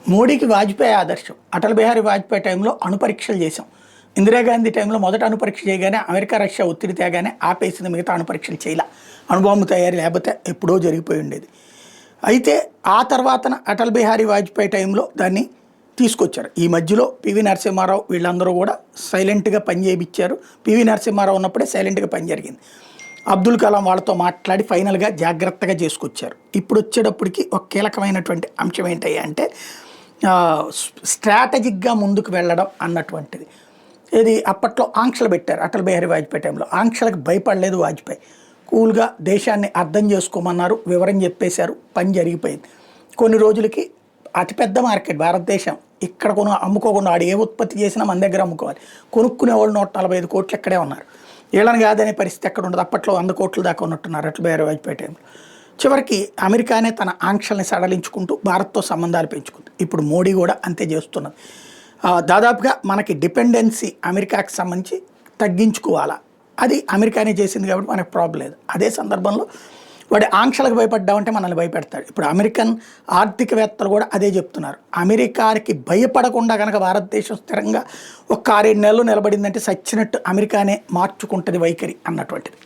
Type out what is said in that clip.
మోడీకి వాజ్పేయి ఆదర్శం. అటల్ బిహారీ వాజ్పేయి టైంలో అణుపరీక్షలు చేశాం. ఇందిరాగాంధీ టైంలో మొదట అణుపరీక్ష చేయగానే అమెరికా రష్యా ఒత్తిడి తేగానే ఆపేసింది, మిగతా అణుపరీక్షలు చేయాల. అణుబాంబు తయారీ లేకపోతే ఎప్పుడో జరిగిపోయి ఉండేది. అయితే ఆ తర్వాతన అటల్ బిహారీ వాజ్పేయి టైంలో దాన్ని తీసుకొచ్చారు. ఈ మధ్యలో పివి నరసింహారావు వీళ్ళందరూ కూడా సైలెంట్గా పని చేయించారు. పివి నరసింహారావు ఉన్నప్పుడే సైలెంట్గా పని జరిగింది. అబ్దుల్ కలాం వాళ్ళతో మాట్లాడి ఫైనల్గా జాగ్రత్తగా చేసుకొచ్చారు. ఇప్పుడు వచ్చేటప్పటికి ఒక కీలకమైనటువంటి అంశం ఏంటయ్యా అంటే స్ట్రాటజిక్గా ముందుకు వెళ్ళడం అన్నటువంటిది. ఇది అప్పట్లో ఆంక్షలు పెట్టారు. అటల్ బిహారీ వాజ్పేయి టైంలో ఆంక్షలకు భయపడలేదు వాజ్పేయి. కూల్గా దేశాన్ని అర్థం చేసుకోమన్నారు, వివరం చెప్పేశారు, పని జరిగిపోయింది. కొన్ని రోజులకి అతిపెద్ద మార్కెట్ భారతదేశం. ఇక్కడ అమ్ముకోకుండా ఆడు ఏ ఉత్పత్తి చేసినా మన దగ్గర అమ్ముకోవాలి. కొనుక్కునే వాళ్ళు 145 కోట్లు ఇక్కడే ఉన్నారు. వీళ్ళని కాదనే పరిస్థితి ఎక్కడ ఉండదు. అప్పట్లో 100 కోట్ల దాకా ఉన్నట్టున్నారు అటల్ బిహారీ వాజ్పేయి టైంలో. చివరికి అమెరికానే తన ఆంక్షల్ని సడలించుకుంటూ భారత్తో సంబంధాలు పెంచుకుంది. ఇప్పుడు మోడీ కూడా అంతే చేస్తున్నది. దాదాపుగా మనకి డిపెండెన్సీ అమెరికాకి సంబంధించి తగ్గించుకోవాలా, అది అమెరికానే చేసింది కాబట్టి మనకు ప్రాబ్లం లేదు. అదే సందర్భంలో వాడి ఆంక్షలకు భయపడ్డామంటే మనల్ని భయపెడతాడు. ఇప్పుడు అమెరికన్ ఆర్థికవేత్తలు కూడా అదే చెప్తున్నారు. అమెరికాకి భయపడకుండా కనుక భారతదేశం స్థిరంగా ఒక 6-7 నెలలు నిలబడిందంటే సచ్చినట్టు అమెరికానే మార్చుకుంటుంది వైఖరి అన్నటువంటిది.